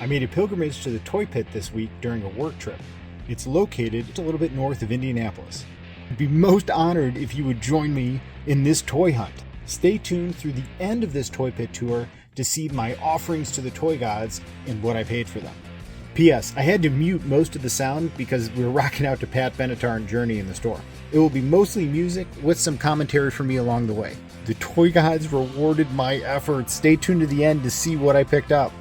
I made a pilgrimage to the Toy Pit this week during a work trip. It's located just a little bit north of Indianapolis. I'd be most honored if you would join me in this toy hunt. Stay tuned through the end of this Toy Pit tour to see my offerings to the toy gods and what I paid for them. P.S. I had to mute most of the sound because we were rocking out to Pat Benatar and Journey in the store. It will be mostly music with some commentary from me along the way. The toy gods rewarded my efforts. Stay tuned to the end to see what I picked up.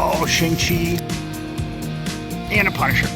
Oh, Shang-Chi. And a Punisher.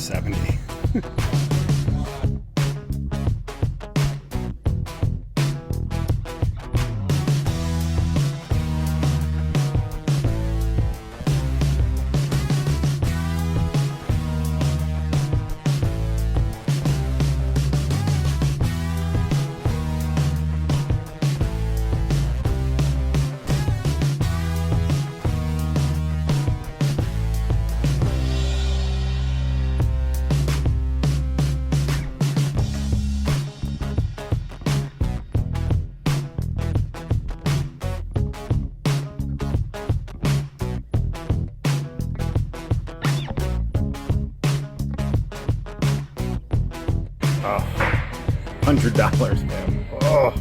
70. $100, man. Oh.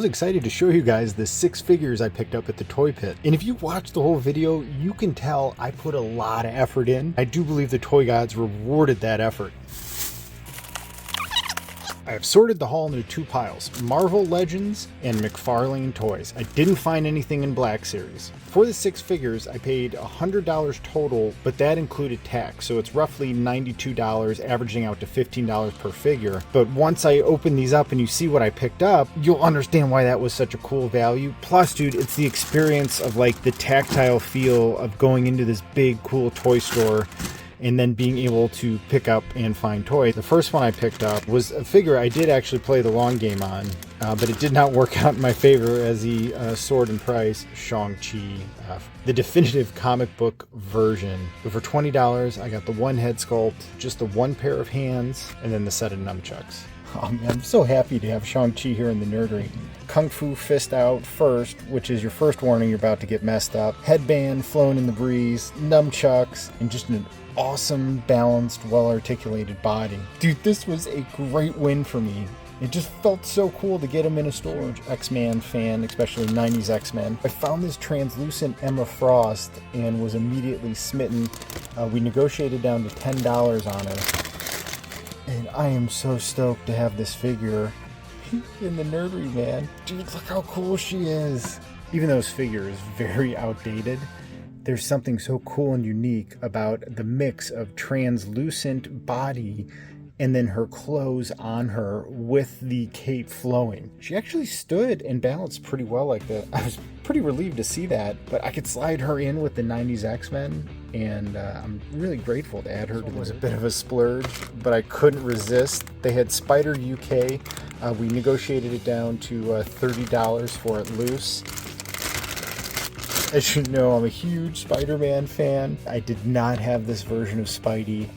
was excited to show you guys the 6 figures I picked up at the Toy Pit. And if you watch the whole video, you can tell I put a lot of effort in. I do believe the toy gods rewarded that effort. I have sorted the haul into 2 piles, Marvel Legends and McFarlane toys. I didn't find anything in Black Series. For the 6 figures, I paid $100 total, but that included tax, so it's roughly $92, averaging out to $15 per figure. But once I open these up and you see what I picked up, you'll understand why that was such a cool value. Plus, dude, it's the experience of like the tactile feel of going into this big, cool toy store and then being able to pick up and find toys. The first one I picked up was a figure I did actually play the long game on, but it did not work out in my favor as he soared in price. Shang-Chi, the definitive comic book version. But for $20, I got the 1 head sculpt, just the 1 pair of hands, and then the set of nunchucks. Oh man, I'm so happy to have Shang-Chi here in the Nerdery. Kung Fu fist out first, which is your first warning you're about to get messed up. Headband flown in the breeze, nunchucks, and just an awesome, balanced, well-articulated body. Dude, this was a great win for me. It just felt so cool to get him in a store. X-Men fan, especially 90s X-Men. I found this translucent Emma Frost and was immediately smitten. We negotiated down to $10 on her. And I am so stoked to have this figure in the Nerdery, man. Dude, look how cool she is. Even though this figure is very outdated, there's something so cool and unique about the mix of translucent body and then her clothes on her with the cape flowing. She actually stood and balanced pretty well like that. I was pretty relieved to see that, but I could slide her in with the 90s X-Men, and I'm really grateful to add her to this. It was a bit of a splurge, but I couldn't resist. They had Spider UK. We negotiated it down to $30 for it loose. As you know, I'm a huge Spider-Man fan. I did not have this version of Spidey.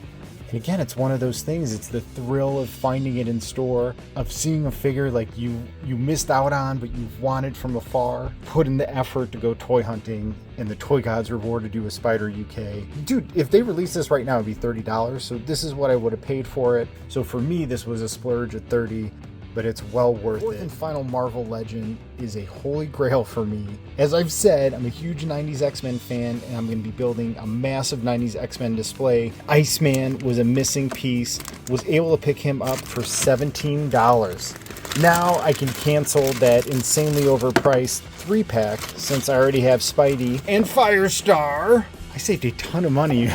And again, it's one of those things. It's the thrill of finding it in store, of seeing a figure like you missed out on, but you've wanted from afar. Put in the effort to go toy hunting, and the toy gods rewarded you with Spider UK. Dude, if they release this right now, it'd be $30. So this is what I would have paid for it. So for me, this was a splurge at $30. But it's well worth it. Fourth and final Marvel Legend is a holy grail for me. As I've said, I'm a huge 90s X-Men fan, and I'm going to be building a massive 90s X-Men display. Iceman was a missing piece, was able to pick him up for $17. Now I can cancel that insanely overpriced 3-pack since I already have Spidey and Firestar. I saved a ton of money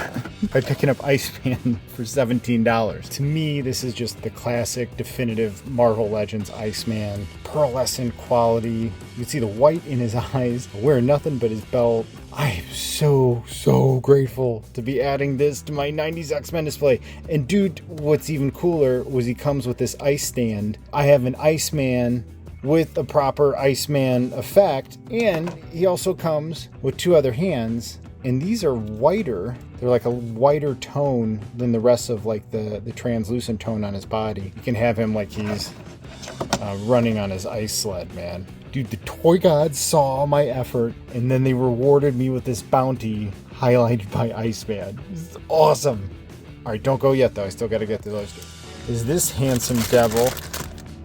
by picking up Iceman for $17. To me, this is just the classic, definitive Marvel Legends Iceman. Pearlescent quality. You can see the white in his eyes. Wearing nothing but his belt. I am so grateful to be adding this to my 90s X-Men display. And dude, what's even cooler was he comes with this ice stand. I have an Iceman with a proper Iceman effect, and he also comes with 2 other hands. And these are whiter. They're like a whiter tone than the rest of like the translucent tone on his body. You can have him like he's running on his ice sled, man. Dude, the toy gods saw my effort, and then they rewarded me with this bounty highlighted by Iceman. This is awesome. All right, don't go yet though. I still got to get to those 2. Is this handsome devil?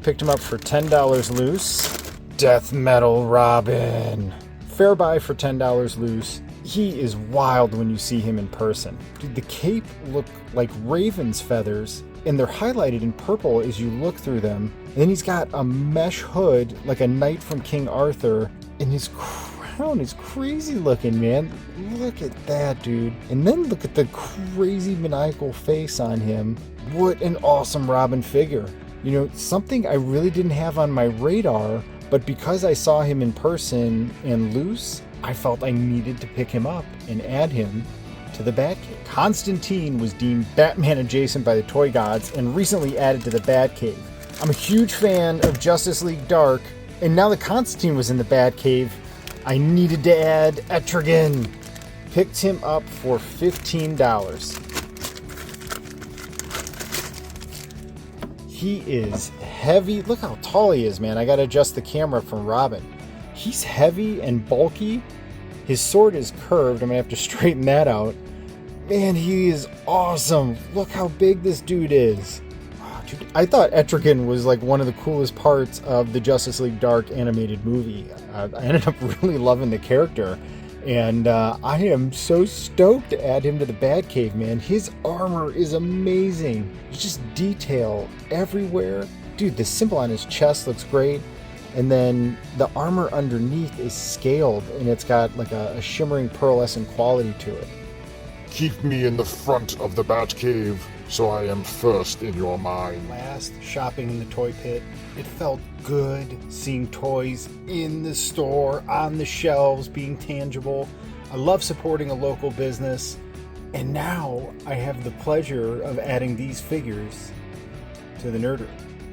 Picked him up for $10 loose. Death Metal Robin. Fair buy for $10 loose. He is wild when you see him in person. Dude, the cape look like raven's feathers, and they're highlighted in purple as you look through them. And then he's got a mesh hood like a knight from King Arthur, and his crown is crazy looking, man. Look at that, dude. And then look at the crazy maniacal face on him. What an awesome Robin figure. You know, something I really didn't have on my radar, but because I saw him in person and loose, I felt I needed to pick him up and add him to the Batcave. Constantine was deemed Batman adjacent by the toy gods and recently added to the Batcave. I'm a huge fan of Justice League Dark, and now that Constantine was in the Batcave, I needed to add Etrigan. Picked him up for $15. He is heavy. Look how tall he is, man. I gotta adjust the camera from Robin. He's heavy and bulky. His sword is curved. I'm gonna have to straighten that out. Man, he is awesome. Look how big this dude is. Oh, I thought Etrigan was like one of the coolest parts of the Justice League Dark animated movie. I ended up really loving the character, and I am so stoked to add him to the Batcave, man. His armor is amazing. There's just detail everywhere. Dude, the symbol on his chest looks great, and then the armor underneath is scaled, and it's got like a shimmering pearlescent quality to it. Keep me in the front of the Batcave, so I am first in your mind. Last shopping in the Toy Pit, it felt good seeing toys in the store, on the shelves, being tangible. I love supporting a local business, and now I have the pleasure of adding these figures to the Nerdery.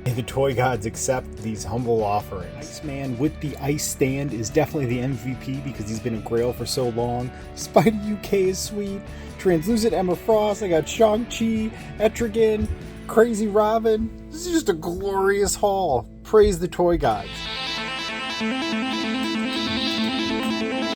May the toy gods accept these humble offerings. Iceman with the ice stand is definitely the MVP because he's been a Grail for so long. Spidey UK is sweet. Translucent Emma Frost. I got Shang-Chi, Etrigan, Crazy Robin. This is just a glorious haul. Praise the toy gods.